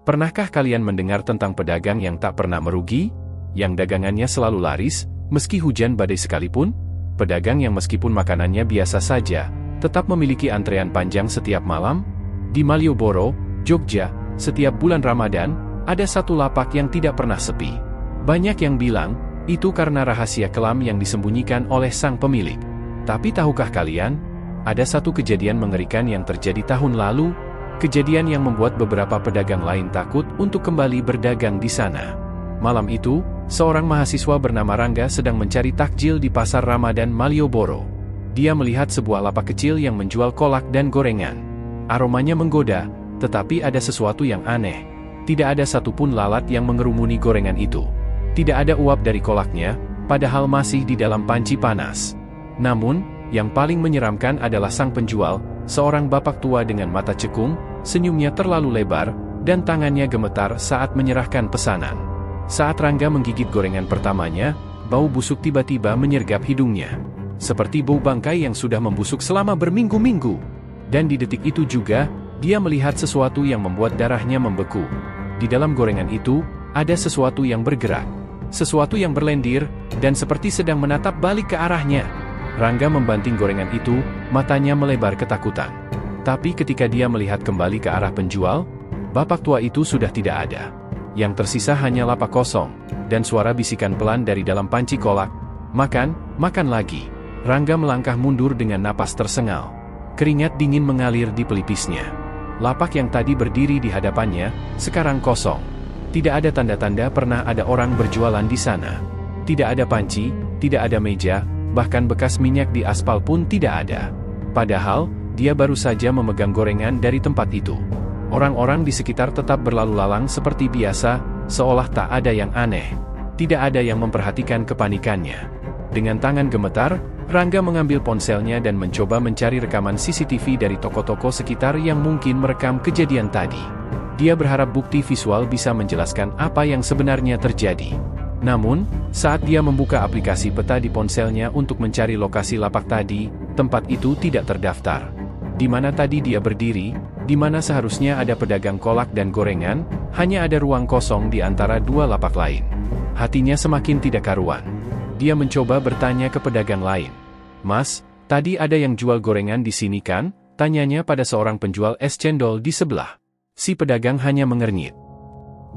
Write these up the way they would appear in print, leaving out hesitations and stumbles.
Pernahkah kalian mendengar tentang pedagang yang tak pernah merugi? Yang dagangannya selalu laris, meski hujan badai sekalipun? Pedagang yang meskipun makanannya biasa saja, tetap memiliki antrean panjang setiap malam? Di Malioboro, Jogja, setiap bulan Ramadan, ada satu lapak yang tidak pernah sepi. Banyak yang bilang, itu karena rahasia kelam yang disembunyikan oleh sang pemilik. Tapi tahukah kalian, ada satu kejadian mengerikan yang terjadi tahun lalu? Kejadian yang membuat beberapa pedagang lain takut untuk kembali berdagang di sana. Malam itu, seorang mahasiswa bernama Rangga sedang mencari takjil di pasar Ramadan Malioboro. Dia melihat sebuah lapak kecil yang menjual kolak dan gorengan. Aromanya menggoda, tetapi ada sesuatu yang aneh. Tidak ada satupun lalat yang mengerumuni gorengan itu. Tidak ada uap dari kolaknya, padahal masih di dalam panci panas. Namun, yang paling menyeramkan adalah sang penjual, seorang bapak tua dengan mata cekung, senyumnya terlalu lebar, dan tangannya gemetar saat menyerahkan pesanan. Saat Rangga menggigit gorengan pertamanya, bau busuk tiba-tiba menyergap hidungnya. Seperti bau bangkai yang sudah membusuk selama berminggu-minggu. Dan di detik itu juga, dia melihat sesuatu yang membuat darahnya membeku. Di dalam gorengan itu, ada sesuatu yang bergerak. Sesuatu yang berlendir, dan seperti sedang menatap balik ke arahnya. Rangga membanting gorengan itu, matanya melebar ketakutan. Tapi ketika dia melihat kembali ke arah penjual, bapak tua itu sudah tidak ada. Yang tersisa hanya lapak kosong, dan suara bisikan pelan dari dalam panci kolak. Makan, makan lagi. Rangga melangkah mundur dengan napas tersengal. Keringat dingin mengalir di pelipisnya. Lapak yang tadi berdiri di hadapannya, sekarang kosong. Tidak ada tanda-tanda pernah ada orang berjualan di sana. Tidak ada panci, tidak ada meja, bahkan bekas minyak di aspal pun tidak ada. Padahal, dia baru saja memegang gorengan dari tempat itu. Orang-orang di sekitar tetap berlalu lalang seperti biasa, seolah tak ada yang aneh. Tidak ada yang memperhatikan kepanikannya. Dengan tangan gemetar, Rangga mengambil ponselnya dan mencoba mencari rekaman CCTV dari toko-toko sekitar yang mungkin merekam kejadian tadi. Dia berharap bukti visual bisa menjelaskan apa yang sebenarnya terjadi. Namun, saat dia membuka aplikasi peta di ponselnya untuk mencari lokasi lapak tadi, tempat itu tidak terdaftar. Di mana tadi dia berdiri, di mana seharusnya ada pedagang kolak dan gorengan, hanya ada ruang kosong di antara dua lapak lain. Hatinya semakin tidak karuan. Dia mencoba bertanya ke pedagang lain. "Mas, tadi ada yang jual gorengan di sini kan?" tanyanya pada seorang penjual es cendol di sebelah. Si pedagang hanya mengernyit.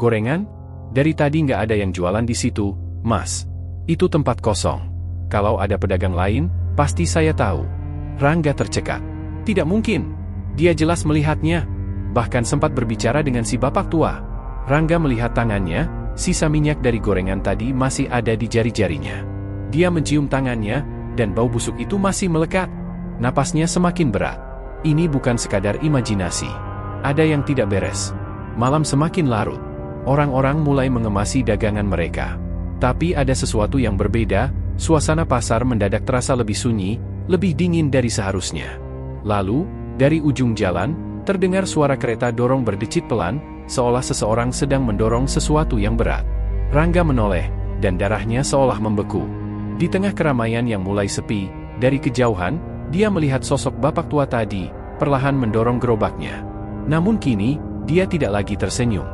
"Gorengan? Dari tadi nggak ada yang jualan di situ, Mas. Itu tempat kosong. Kalau ada pedagang lain, pasti saya tahu." Rangga tercekat. Tidak mungkin. Dia jelas melihatnya. Bahkan sempat berbicara dengan si bapak tua. Rangga melihat tangannya, sisa minyak dari gorengan tadi masih ada di jari-jarinya. Dia mencium tangannya, dan bau busuk itu masih melekat. Napasnya semakin berat. Ini bukan sekadar imajinasi. Ada yang tidak beres. Malam semakin larut. Orang-orang mulai mengemasi dagangan mereka. Tapi ada sesuatu yang berbeda, suasana pasar mendadak terasa lebih sunyi, lebih dingin dari seharusnya. Lalu, dari ujung jalan, terdengar suara kereta dorong berdecit pelan, seolah seseorang sedang mendorong sesuatu yang berat. Rangga menoleh, dan darahnya seolah membeku. Di tengah keramaian yang mulai sepi, dari kejauhan, dia melihat sosok bapak tua tadi, perlahan mendorong gerobaknya. Namun kini, dia tidak lagi tersenyum.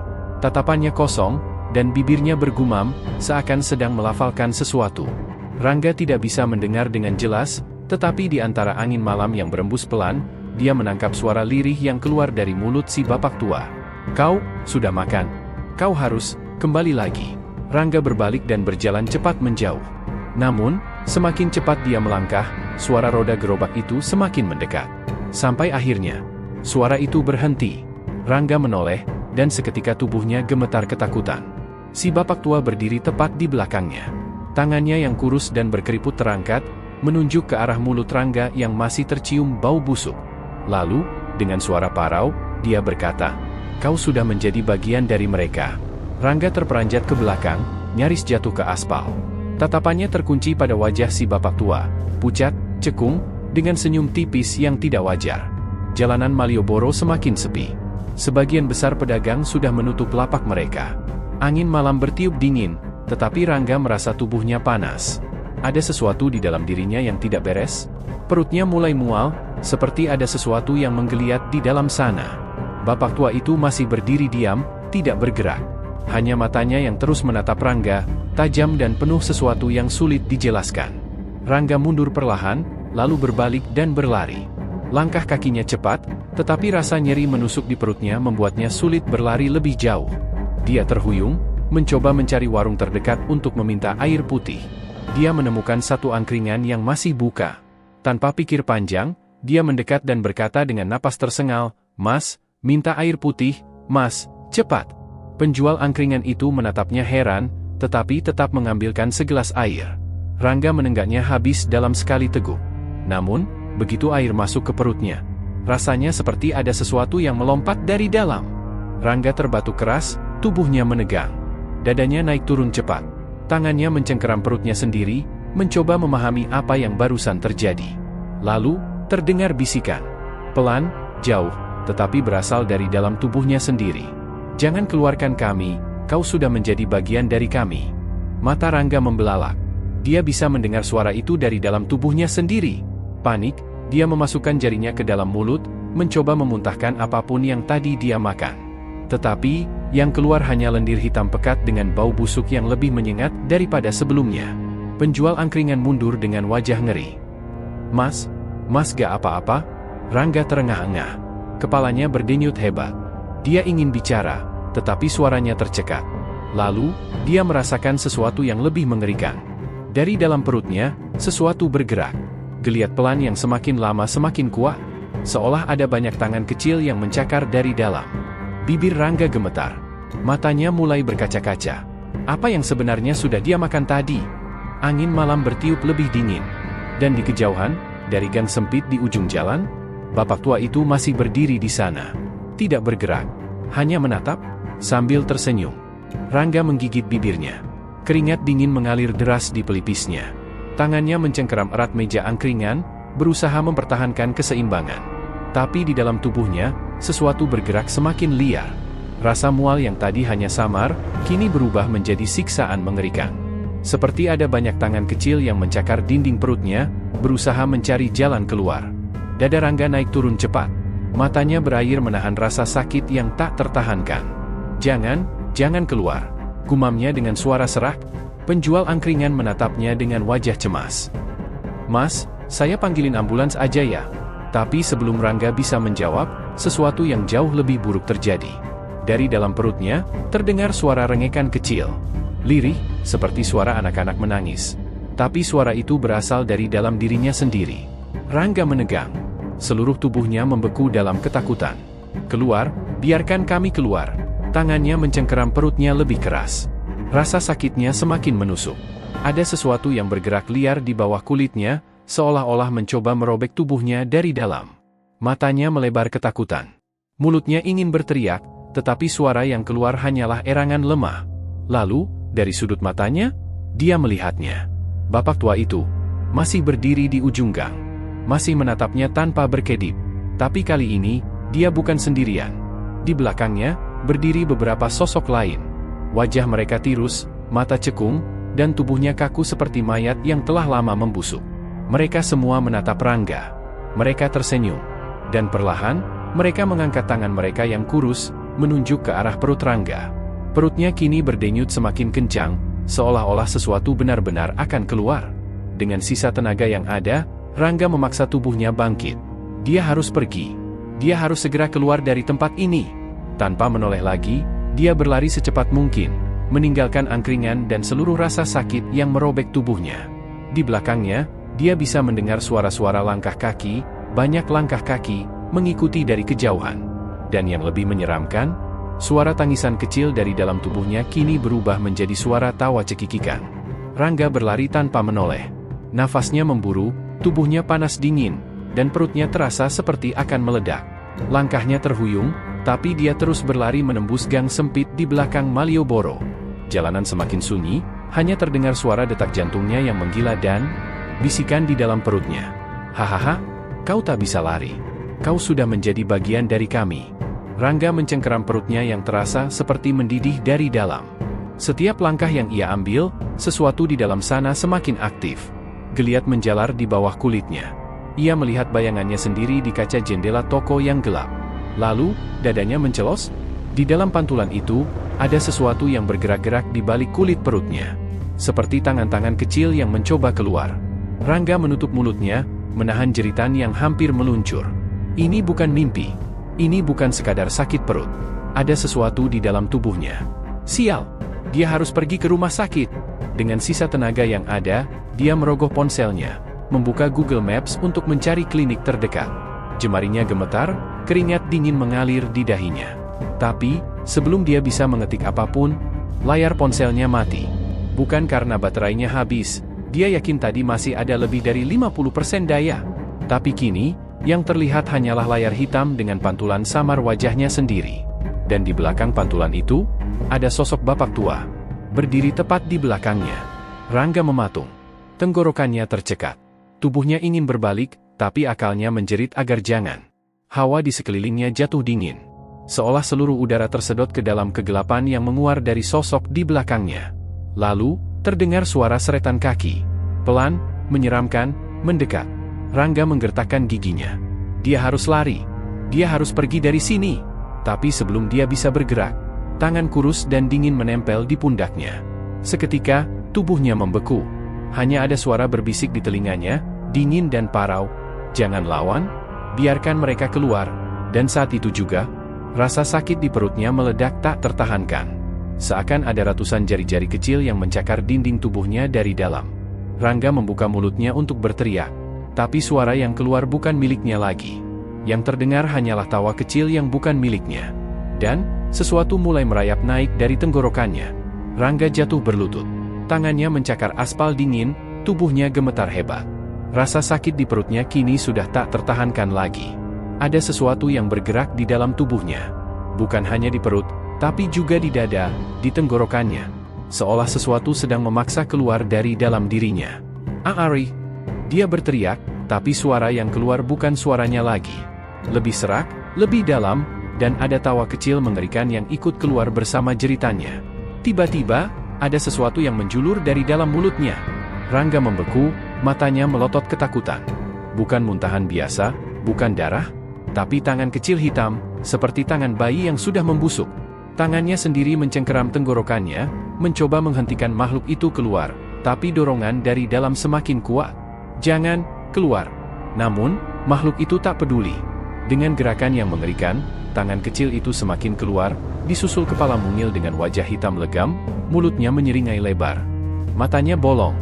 Tatapannya kosong, dan bibirnya bergumam, seakan sedang melafalkan sesuatu. Rangga tidak bisa mendengar dengan jelas, tetapi di antara angin malam yang berembus pelan, dia menangkap suara lirih yang keluar dari mulut si bapak tua. "Kau, sudah makan. Kau harus kembali lagi." Rangga berbalik dan berjalan cepat menjauh. Namun, semakin cepat dia melangkah, suara roda gerobak itu semakin mendekat. Sampai akhirnya, suara itu berhenti. Rangga menoleh, dan seketika tubuhnya gemetar ketakutan. Si bapak tua berdiri tepat di belakangnya. Tangannya yang kurus dan berkeriput terangkat, menunjuk ke arah mulut Rangga yang masih tercium bau busuk. Lalu, dengan suara parau, dia berkata, "Kau sudah menjadi bagian dari mereka." Rangga terperanjat ke belakang, nyaris jatuh ke aspal. Tatapannya terkunci pada wajah si bapak tua, pucat, cekung, dengan senyum tipis yang tidak wajar. Jalanan Malioboro semakin sepi. Sebagian besar pedagang sudah menutup lapak mereka. Angin malam bertiup dingin, tetapi Rangga merasa tubuhnya panas. Ada sesuatu di dalam dirinya yang tidak beres. Perutnya mulai mual, seperti ada sesuatu yang menggeliat di dalam sana. Bapak tua itu masih berdiri diam, tidak bergerak. Hanya matanya yang terus menatap Rangga, tajam dan penuh sesuatu yang sulit dijelaskan. Rangga mundur perlahan, lalu berbalik dan berlari. Langkah kakinya cepat, tetapi rasa nyeri menusuk di perutnya membuatnya sulit berlari lebih jauh. Dia terhuyung, mencoba mencari warung terdekat untuk meminta air putih. Dia menemukan satu angkringan yang masih buka. Tanpa pikir panjang, dia mendekat dan berkata dengan napas tersengal, "Mas, minta air putih, Mas, cepat." Penjual angkringan itu menatapnya heran, tetapi tetap mengambilkan segelas air. Rangga menenggaknya habis dalam sekali teguk. Namun, begitu air masuk ke perutnya, rasanya seperti ada sesuatu yang melompat dari dalam. Rangga terbatuk keras, tubuhnya menegang. Dadanya naik turun cepat. Tangannya mencengkeram perutnya sendiri, mencoba memahami apa yang barusan terjadi. Lalu, terdengar bisikan. Pelan, jauh, tetapi berasal dari dalam tubuhnya sendiri. "Jangan keluarkan kami, kau sudah menjadi bagian dari kami." Mata Rangga membelalak. Dia bisa mendengar suara itu dari dalam tubuhnya sendiri. Panik, dia memasukkan jarinya ke dalam mulut, mencoba memuntahkan apapun yang tadi dia makan. Tetapi, yang keluar hanya lendir hitam pekat dengan bau busuk yang lebih menyengat daripada sebelumnya. Penjual angkringan mundur dengan wajah ngeri. Mas gak apa-apa?" Rangga terengah-engah. Kepalanya berdenyut hebat. Dia ingin bicara, tetapi suaranya tercekat. Lalu, dia merasakan sesuatu yang lebih mengerikan. Dari dalam perutnya, sesuatu bergerak. Geliat pelan yang semakin lama semakin kuat, seolah ada banyak tangan kecil yang mencakar dari dalam. Bibir Rangga gemetar. Matanya mulai berkaca-kaca. Apa yang sebenarnya sudah dia makan tadi? Angin malam bertiup lebih dingin. Dan di kejauhan, dari gang sempit di ujung jalan, bapak tua itu masih berdiri di sana. Tidak bergerak, hanya menatap, sambil tersenyum. Rangga menggigit bibirnya. Keringat dingin mengalir deras di pelipisnya. Tangannya mencengkeram erat meja angkringan, berusaha mempertahankan keseimbangan. Tapi di dalam tubuhnya, sesuatu bergerak semakin liar. Rasa mual yang tadi hanya samar, kini berubah menjadi siksaan mengerikan. Seperti ada banyak tangan kecil yang mencakar dinding perutnya, berusaha mencari jalan keluar. Dada Rangga naik turun cepat. Matanya berair menahan rasa sakit yang tak tertahankan. Jangan keluar," gumamnya dengan suara serak. Penjual angkringan menatapnya dengan wajah cemas. "Mas, saya panggilin ambulans aja ya." Tapi sebelum Rangga bisa menjawab, sesuatu yang jauh lebih buruk terjadi. Dari dalam perutnya, terdengar suara rengekan kecil. Lirih, seperti suara anak-anak menangis. Tapi suara itu berasal dari dalam dirinya sendiri. Rangga menegang. Seluruh tubuhnya membeku dalam ketakutan. "Keluar, biarkan kami keluar." Tangannya mencengkeram perutnya lebih keras. Rasa sakitnya semakin menusuk. Ada sesuatu yang bergerak liar di bawah kulitnya, seolah-olah mencoba merobek tubuhnya dari dalam. Matanya melebar ketakutan. Mulutnya ingin berteriak, tetapi suara yang keluar hanyalah erangan lemah. Lalu, dari sudut matanya, dia melihatnya. Bapak tua itu masih berdiri di ujung gang. Masih menatapnya tanpa berkedip. Tapi kali ini, dia bukan sendirian. Di belakangnya, berdiri beberapa sosok lain. Wajah mereka tirus, mata cekung, dan tubuhnya kaku seperti mayat yang telah lama membusuk. Mereka semua menatap Rangga. Mereka tersenyum. Dan perlahan, mereka mengangkat tangan mereka yang kurus, menunjuk ke arah perut Rangga. Perutnya kini berdenyut semakin kencang, seolah-olah sesuatu benar-benar akan keluar. Dengan sisa tenaga yang ada, Rangga memaksa tubuhnya bangkit. Dia harus pergi. Dia harus segera keluar dari tempat ini. Tanpa menoleh lagi, dia berlari secepat mungkin, meninggalkan angkringan dan seluruh rasa sakit yang merobek tubuhnya. Di belakangnya, dia bisa mendengar suara-suara langkah kaki, banyak langkah kaki, mengikuti dari kejauhan. Dan yang lebih menyeramkan, suara tangisan kecil dari dalam tubuhnya kini berubah menjadi suara tawa cekikikan. Rangga berlari tanpa menoleh. Nafasnya memburu, tubuhnya panas dingin, dan perutnya terasa seperti akan meledak. Langkahnya terhuyung, tapi dia terus berlari menembus gang sempit di belakang Malioboro. Jalanan semakin sunyi, hanya terdengar suara detak jantungnya yang menggila dan bisikan di dalam perutnya. "Hahaha, kau tak bisa lari. Kau sudah menjadi bagian dari kami." Rangga mencengkeram perutnya yang terasa seperti mendidih dari dalam. Setiap langkah yang ia ambil, sesuatu di dalam sana semakin aktif. Geliat menjalar di bawah kulitnya. Ia melihat bayangannya sendiri di kaca jendela toko yang gelap. Lalu, dadanya mencelos. Di dalam pantulan itu, ada sesuatu yang bergerak-gerak di balik kulit perutnya. Seperti tangan-tangan kecil yang mencoba keluar. Rangga menutup mulutnya, menahan jeritan yang hampir meluncur. Ini bukan mimpi. Ini bukan sekadar sakit perut. Ada sesuatu di dalam tubuhnya. Sial! Dia harus pergi ke rumah sakit. Dengan sisa tenaga yang ada, dia merogoh ponselnya, membuka Google Maps untuk mencari klinik terdekat. Jemarinya gemetar, keringat dingin mengalir di dahinya. Tapi, sebelum dia bisa mengetik apapun, layar ponselnya mati. Bukan karena baterainya habis, dia yakin tadi masih ada lebih dari 50% daya. Tapi kini, yang terlihat hanyalah layar hitam dengan pantulan samar wajahnya sendiri. Dan di belakang pantulan itu, ada sosok bapak tua, berdiri tepat di belakangnya. Rangga mematung. Tenggorokannya tercekat. Tubuhnya ingin berbalik, tapi akalnya menjerit agar jangan. Hawa di sekelilingnya jatuh dingin. Seolah seluruh udara tersedot ke dalam kegelapan yang menguar dari sosok di belakangnya. Lalu, terdengar suara seretan kaki. Pelan, menyeramkan, mendekat. Rangga menggertakkan giginya. Dia harus lari. Dia harus pergi dari sini. Tapi sebelum dia bisa bergerak, tangan kurus dan dingin menempel di pundaknya. Seketika, tubuhnya membeku. Hanya ada suara berbisik di telinganya, dingin dan parau. Jangan lawan, biarkan mereka keluar. Dan saat itu juga, rasa sakit di perutnya meledak tak tertahankan. Seakan ada ratusan jari-jari kecil yang mencakar dinding tubuhnya dari dalam. Rangga membuka mulutnya untuk berteriak. Tapi suara yang keluar bukan miliknya lagi. Yang terdengar hanyalah tawa kecil yang bukan miliknya. Dan, sesuatu mulai merayap naik dari tenggorokannya. Rangga jatuh berlutut. Tangannya mencakar aspal dingin, tubuhnya gemetar hebat. Rasa sakit di perutnya kini sudah tak tertahankan lagi. Ada sesuatu yang bergerak di dalam tubuhnya. Bukan hanya di perut, tapi juga di dada, di tenggorokannya. Seolah sesuatu sedang memaksa keluar dari dalam dirinya. "Aari!" Dia berteriak, tapi suara yang keluar bukan suaranya lagi. Lebih serak, lebih dalam, dan ada tawa kecil mengerikan yang ikut keluar bersama jeritannya. Tiba-tiba, ada sesuatu yang menjulur dari dalam mulutnya. Rangga membeku, matanya melotot ketakutan. Bukan muntahan biasa, bukan darah, tapi tangan kecil hitam, seperti tangan bayi yang sudah membusuk. Tangannya sendiri mencengkeram tenggorokannya, mencoba menghentikan makhluk itu keluar, tapi dorongan dari dalam semakin kuat. "Jangan keluar!" Namun, makhluk itu tak peduli. Dengan gerakan yang mengerikan, tangan kecil itu semakin keluar, disusul kepala mungil dengan wajah hitam legam, mulutnya menyeringai lebar. Matanya bolong,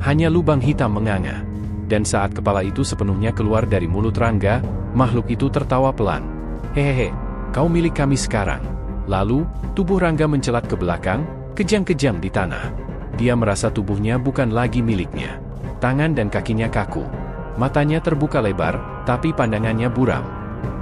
hanya lubang hitam menganga. Dan saat kepala itu sepenuhnya keluar dari mulut Rangga, makhluk itu tertawa pelan. "Hehehe, kau milik kami sekarang." Lalu, tubuh Rangga mencelat ke belakang, kejang-kejang di tanah. Dia merasa tubuhnya bukan lagi miliknya. Tangan dan kakinya kaku. Matanya terbuka lebar, tapi pandangannya buram.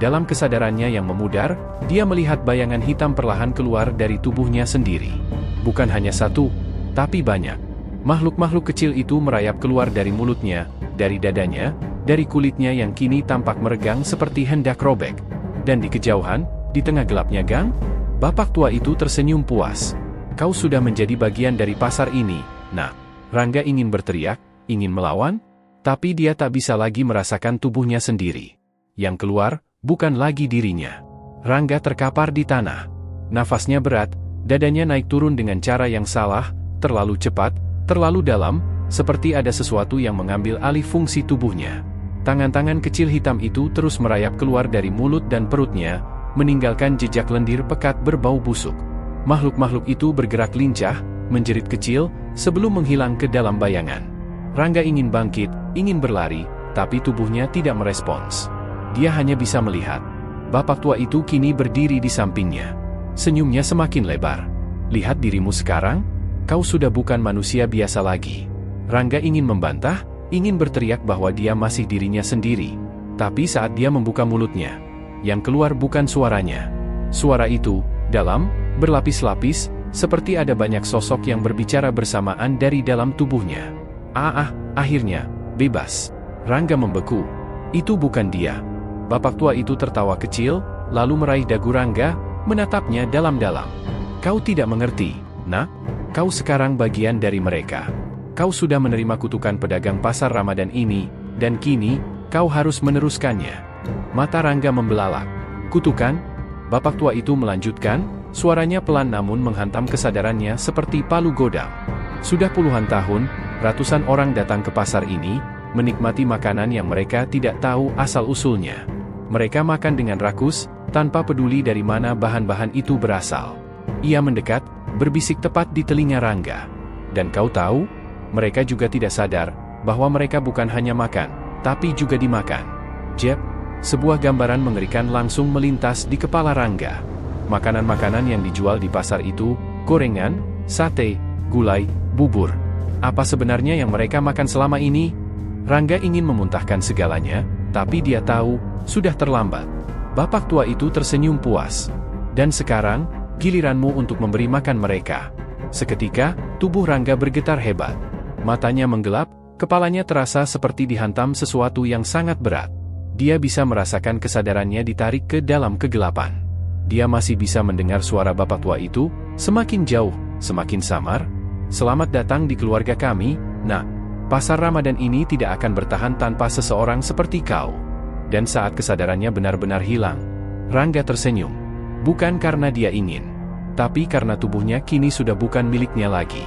Dalam kesadarannya yang memudar, dia melihat bayangan hitam perlahan keluar dari tubuhnya sendiri. Bukan hanya satu, tapi banyak. Makhluk-makhluk kecil itu merayap keluar dari mulutnya, dari dadanya, dari kulitnya yang kini tampak meregang seperti hendak robek. Dan di kejauhan, di tengah gelapnya gang, bapak tua itu tersenyum puas. "Kau sudah menjadi bagian dari pasar ini, nak." Rangga ingin berteriak, ingin melawan, tapi dia tak bisa lagi merasakan tubuhnya sendiri. Yang keluar, bukan lagi dirinya. Rangga terkapar di tanah. Nafasnya berat, dadanya naik turun dengan cara yang salah, terlalu cepat, terlalu dalam, seperti ada sesuatu yang mengambil alih fungsi tubuhnya. Tangan-tangan kecil hitam itu terus merayap keluar dari mulut dan perutnya, meninggalkan jejak lendir pekat berbau busuk. Makhluk-makhluk itu bergerak lincah, menjerit kecil, sebelum menghilang ke dalam bayangan. Rangga ingin bangkit, ingin berlari, tapi tubuhnya tidak merespons. Dia hanya bisa melihat. Bapak tua itu kini berdiri di sampingnya. Senyumnya semakin lebar. "Lihat dirimu sekarang, kau sudah bukan manusia biasa lagi." Rangga ingin membantah, ingin berteriak bahwa dia masih dirinya sendiri. Tapi saat dia membuka mulutnya, yang keluar bukan suaranya. Suara itu, dalam, berlapis-lapis, seperti ada banyak sosok yang berbicara bersamaan dari dalam tubuhnya. Akhirnya, bebas. Rangga membeku. Itu bukan dia. Bapak tua itu tertawa kecil, lalu meraih dagu Rangga, menatapnya dalam-dalam. "Kau tidak mengerti, nak. Kau sekarang bagian dari mereka. Kau sudah menerima kutukan pedagang pasar Ramadan ini, dan kini, kau harus meneruskannya." Mata Rangga membelalak. "Kutukan? Bapak tua itu melanjutkan, suaranya pelan namun menghantam kesadarannya seperti palu godam. Sudah puluhan tahun, ratusan orang datang ke pasar ini, menikmati makanan yang mereka tidak tahu asal-usulnya. Mereka makan dengan rakus, tanpa peduli dari mana bahan-bahan itu berasal. Ia mendekat, berbisik tepat di telinga Rangga. Dan kau tahu, mereka juga tidak sadar, bahwa mereka bukan hanya makan, tapi juga dimakan. Jeb, sebuah gambaran mengerikan langsung melintas di kepala Rangga. Makanan-makanan yang dijual di pasar itu, gorengan, sate, gulai, bubur. Apa sebenarnya yang mereka makan selama ini? Rangga ingin memuntahkan segalanya, tapi dia tahu, sudah terlambat. Bapak tua itu tersenyum puas. Dan sekarang, giliranmu untuk memberi makan mereka. Seketika, tubuh Rangga bergetar hebat. Matanya menggelap, kepalanya terasa seperti dihantam sesuatu yang sangat berat. Dia bisa merasakan kesadarannya ditarik ke dalam kegelapan. Dia masih bisa mendengar suara bapak tua itu, semakin jauh, semakin samar. Selamat datang di keluarga kami, nak. Pasar Ramadan ini tidak akan bertahan tanpa seseorang seperti kau. Dan saat kesadarannya benar-benar hilang, Rangga tersenyum. Bukan karena dia ingin, tapi karena tubuhnya kini sudah bukan miliknya lagi.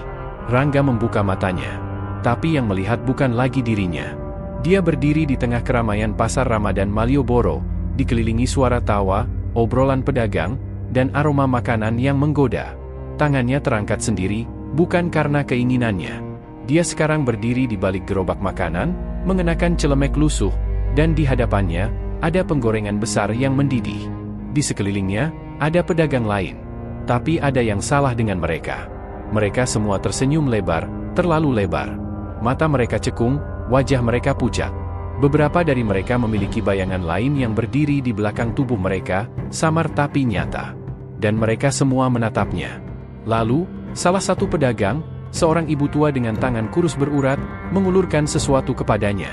Rangga membuka matanya, tapi yang melihat bukan lagi dirinya. Dia berdiri di tengah keramaian pasar Ramadan Malioboro, dikelilingi suara tawa, obrolan pedagang, dan aroma makanan yang menggoda. Tangannya terangkat sendiri, bukan karena keinginannya. Dia sekarang berdiri di balik gerobak makanan, mengenakan celemek lusuh, dan di hadapannya, ada penggorengan besar yang mendidih. Di sekelilingnya, ada pedagang lain. Tapi ada yang salah dengan mereka. Mereka semua tersenyum lebar, terlalu lebar. Mata mereka cekung, wajah mereka pucat. Beberapa dari mereka memiliki bayangan lain yang berdiri di belakang tubuh mereka, samar tapi nyata. Dan mereka semua menatapnya. Lalu, salah satu pedagang, seorang ibu tua dengan tangan kurus berurat, mengulurkan sesuatu kepadanya.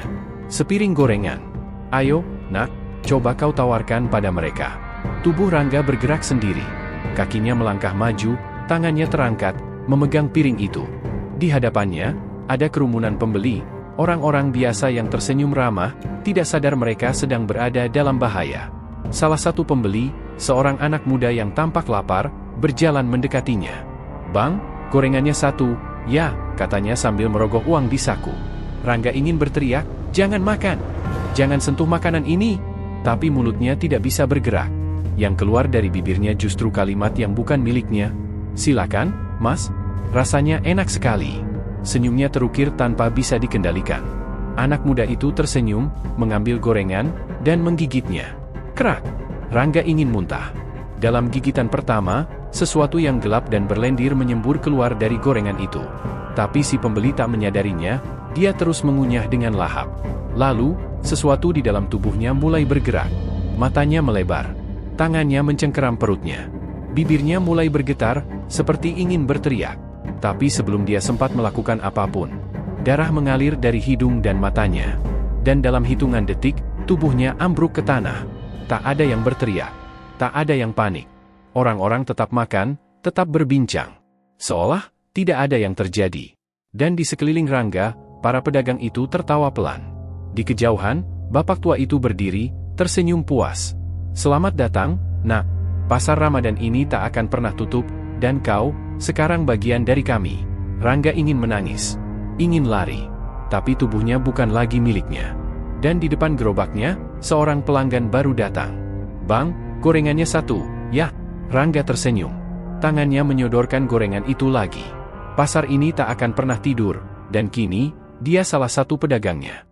Sepiring gorengan. Ayo, nak, coba kau tawarkan pada mereka. Tubuh Rangga bergerak sendiri. Kakinya melangkah maju, tangannya terangkat, memegang piring itu. Di hadapannya, ada kerumunan pembeli, orang-orang biasa yang tersenyum ramah, tidak sadar mereka sedang berada dalam bahaya. Salah satu pembeli, seorang anak muda yang tampak lapar, berjalan mendekatinya. Bang, gorengannya satu, ya, katanya sambil merogoh uang di saku. Rangga ingin berteriak, jangan makan, jangan sentuh makanan ini, tapi mulutnya tidak bisa bergerak. Yang keluar dari bibirnya justru kalimat yang bukan miliknya. Silakan, mas, rasanya enak sekali. Senyumnya terukir tanpa bisa dikendalikan. Anak muda itu tersenyum, mengambil gorengan, dan menggigitnya. Kerak! Rangga ingin muntah. Dalam gigitan pertama, sesuatu yang gelap dan berlendir menyembur keluar dari gorengan itu. Tapi si pembeli tak menyadarinya, dia terus mengunyah dengan lahap. Lalu, sesuatu di dalam tubuhnya mulai bergerak. Matanya melebar. Tangannya mencengkeram perutnya. Bibirnya mulai bergetar, seperti ingin berteriak. Tapi sebelum dia sempat melakukan apapun, darah mengalir dari hidung dan matanya. Dan dalam hitungan detik, tubuhnya ambruk ke tanah. Tak ada yang berteriak. Tak ada yang panik. Orang-orang tetap makan, tetap berbincang. Seolah tidak ada yang terjadi. Dan di sekeliling Rangga, para pedagang itu tertawa pelan. Di kejauhan, bapak tua itu berdiri, tersenyum puas. Selamat datang, nak. Pasar Ramadan ini tak akan pernah tutup, dan kau, sekarang bagian dari kami. Rangga ingin menangis. Ingin lari. Tapi tubuhnya bukan lagi miliknya. Dan di depan gerobaknya, seorang pelanggan baru datang. Bang, gorengannya satu, ya. Rangga tersenyum. Tangannya menyodorkan gorengan itu lagi. Pasar ini tak akan pernah tidur, dan kini, dia salah satu pedagangnya.